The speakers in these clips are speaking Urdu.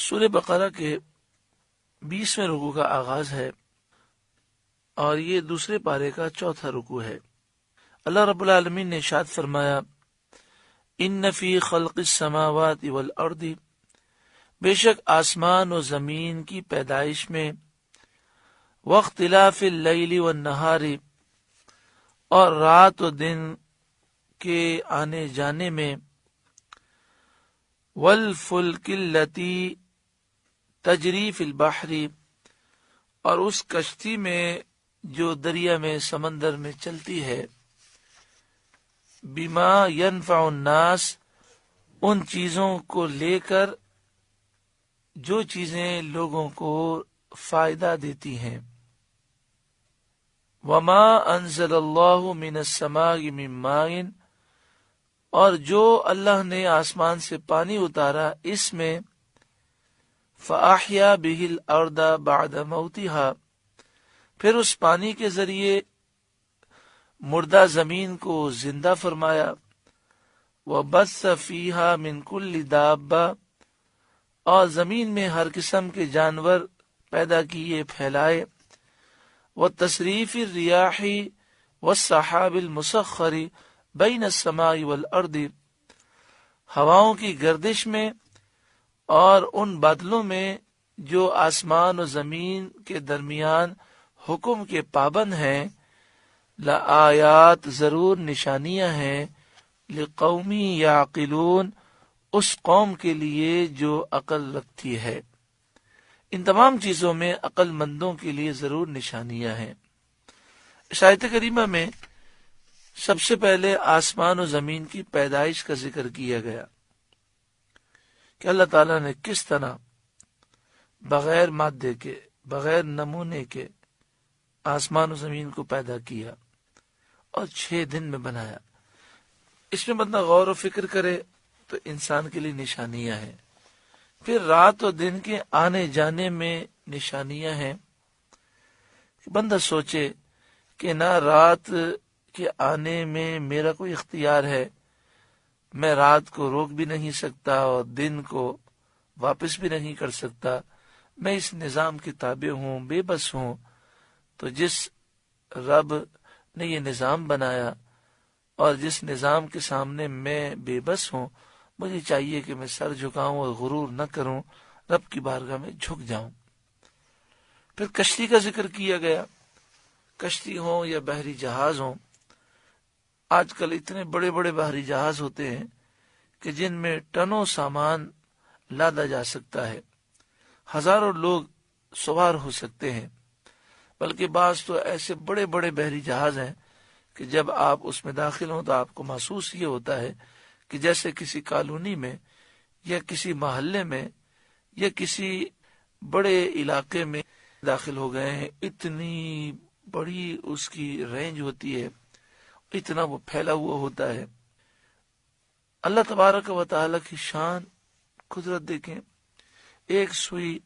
سورہ بقرہ کے 20ویں رکوع کا آغاز ہے اور یہ دوسرے پارے کا چوتھا رکوع ہے۔ اللہ رب العالمین نے ارشاد فرمایا، ان فی خلق السماوات والارض، بے شک آسمان و زمین کی پیدائش میں، واختلاف اللیل والنہار، اور رات و دن کے آنے جانے میں، والفلک التی تجری فی البحر، اور اس کشتی میں جو دریا میں سمندر میں چلتی ہے، بما ینفع الناس، ان چیزوں کو لے کر جو چیزیں لوگوں کو فائدہ دیتی ہیں، وما انزل اللہ من السماء من ماء، اور جو اللہ نے آسمان سے پانی اتارا اس میں، فاحیا بہ الارض بعد موتها، پھر اس پانی کے ذریعے مردہ زمین کو زندہ فرمایا، وبث فیہا من کل دابہ، اور زمین میں ہر قسم کے جانور پیدا کیے پھیلائے، وتصریف الریاح والسحاب المسخر بین السماء والارض، ہواؤں کی گردش میں اور ان بادلوں میں جو آسمان و زمین کے درمیان حکم کے پابند ہیں، لآیات، ضرور نشانیاں ہیں، لقوم یعقلون، اس قوم کے لیے جو عقل رکھتی ہے۔ ان تمام چیزوں میں عقل مندوں کے لیے ضرور نشانیاں ہیں۔ اس آیت کریمہ میں سب سے پہلے آسمان و زمین کی پیدائش کا ذکر کیا گیا کہ اللہ تعالیٰ نے کس طرح بغیر مادے کے، بغیر نمونے کے آسمان و زمین کو پیدا کیا اور 6 دن میں بنایا۔ اس میں بندہ غور و فکر کرے تو انسان کے لیے نشانیاں ہیں۔ پھر رات و دن کے آنے جانے میں نشانیاں ہیں کہ بندہ سوچے کہ نہ رات کے آنے میں میرا کوئی اختیار ہے، میں رات کو روک بھی نہیں سکتا اور دن کو واپس بھی نہیں کر سکتا، میں اس نظام کے تابع ہوں، بے بس ہوں۔ تو جس رب نے یہ نظام بنایا اور جس نظام کے سامنے میں بے بس ہوں، مجھے چاہیے کہ میں سر جھکاؤں اور غرور نہ کروں، رب کی بارگاہ میں جھک جاؤں۔ پھر کشتی کا ذکر کیا گیا، کشتی ہوں یا بحری جہاز ہوں۔ آج کل اتنے بڑے بڑے بحری جہاز ہوتے ہیں کہ جن میں ٹنوں سامان لادا جا سکتا ہے، ہزاروں لوگ سوار ہو سکتے ہیں، بلکہ بعض تو ایسے بڑے بڑے بحری جہاز ہیں کہ جب آپ اس میں داخل ہوں تو آپ کو محسوس یہ ہوتا ہے کہ جیسے کسی کالونی میں یا کسی محلے میں یا کسی بڑے علاقے میں داخل ہو گئے ہیں۔ اتنی بڑی اس کی رینج ہوتی ہے، اتنا وہ پھیلا ہوا ہوتا ہے۔ اللہ تبارک و تعالی کی شان، قدرت دیکھیں، ایک سوئی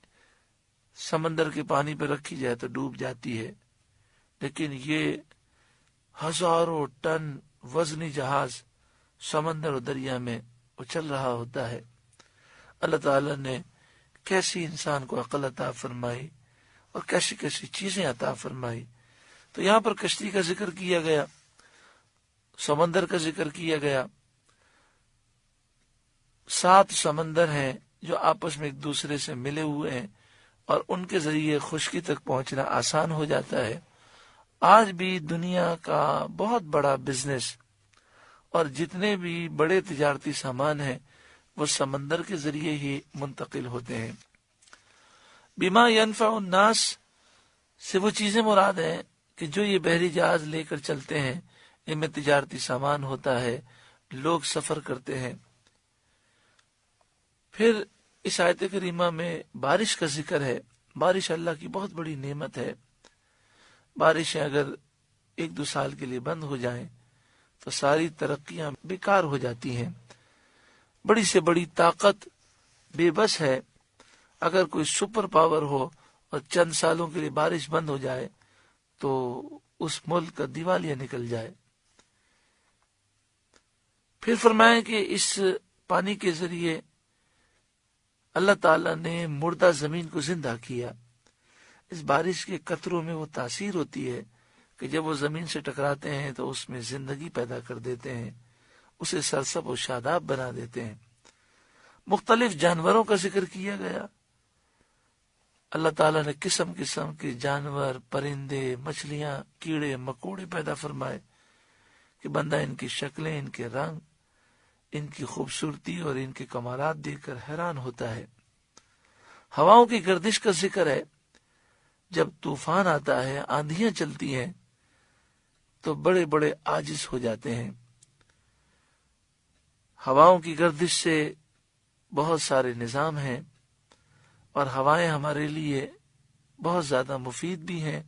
سمندر کے پانی پہ رکھی جائے تو ڈوب جاتی ہے، لیکن یہ ہزاروں ٹن وزنی جہاز سمندر و دریا میں وہ چل رہا ہوتا ہے۔ اللہ تعالی نے کیسی انسان کو عقل عطا فرمائی اور کیسی کیسی چیزیں عطا فرمائی۔ تو یہاں پر کشتی کا ذکر کیا گیا، سمندر کا ذکر کیا گیا۔ 7 سمندر ہیں جو آپس میں ایک دوسرے سے ملے ہوئے ہیں اور ان کے ذریعے خشکی تک پہنچنا آسان ہو جاتا ہے۔ آج بھی دنیا کا بہت بڑا بزنس اور جتنے بھی بڑے تجارتی سامان ہیں وہ سمندر کے ذریعے ہی منتقل ہوتے ہیں۔ بما ینفع الناس سے وہ چیزیں مراد ہیں کہ جو یہ بحری جہاز لے کر چلتے ہیں، ان میں تجارتی سامان ہوتا ہے، لوگ سفر کرتے ہیں۔ پھر اس آیت کریمہ میں بارش کا ذکر ہے۔ بارش اللہ کی بہت بڑی نعمت ہے۔ بارشیں اگر 1-2 سال کے لیے بند ہو جائیں تو ساری ترقیاں بیکار ہو جاتی ہیں۔ بڑی سے بڑی طاقت بے بس ہے، اگر کوئی سپر پاور ہو اور چند سالوں کے لیے بارش بند ہو جائے تو اس ملک کا دیوالیہ نکل جائے۔ پھر فرمائیں کہ اس پانی کے ذریعے اللہ تعالیٰ نے مردہ زمین کو زندہ کیا۔ اس بارش کے قطروں میں وہ تاثیر ہوتی ہے کہ جب وہ زمین سے ٹکراتے ہیں تو اس میں زندگی پیدا کر دیتے ہیں، اسے سرسب و شاداب بنا دیتے ہیں۔ مختلف جانوروں کا ذکر کیا گیا۔ اللہ تعالیٰ نے قسم قسم کے جانور، پرندے، مچھلیاں، کیڑے مکوڑے پیدا فرمائے کہ بندہ ان کی شکلیں، ان کے رنگ، ان کی خوبصورتی اور ان کے کمالات دیکھ کر حیران ہوتا ہے۔ ہواؤں کی گردش کا ذکر ہے۔ جب طوفان آتا ہے، آندھیاں چلتی ہیں تو بڑے بڑے عاجز ہو جاتے ہیں۔ ہواؤں کی گردش سے بہت سارے نظام ہیں اور ہوائیں ہمارے لیے بہت زیادہ مفید بھی ہیں،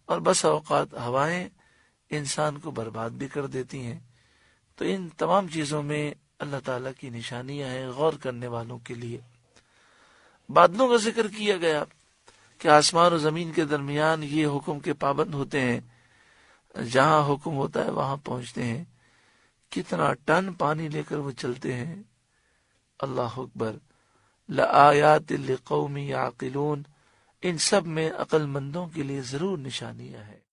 اور بس اوقات ہوائیں انسان کو برباد بھی کر دیتی ہیں۔ تو ان تمام چیزوں میں اللہ تعالیٰ کی نشانیاں ہیں غور کرنے والوں کے لیے۔ بادلوں کا ذکر کیا گیا کہ آسمان و زمین کے درمیان یہ حکم کے پابند ہوتے ہیں، جہاں حکم ہوتا ہے وہاں پہنچتے ہیں۔ کتنا ٹن پانی لے کر وہ چلتے ہیں، اللہ اکبر۔ لآیات لقوم یعقلون، ان سب میں عقل مندوں کے لیے ضرور نشانیاں ہیں۔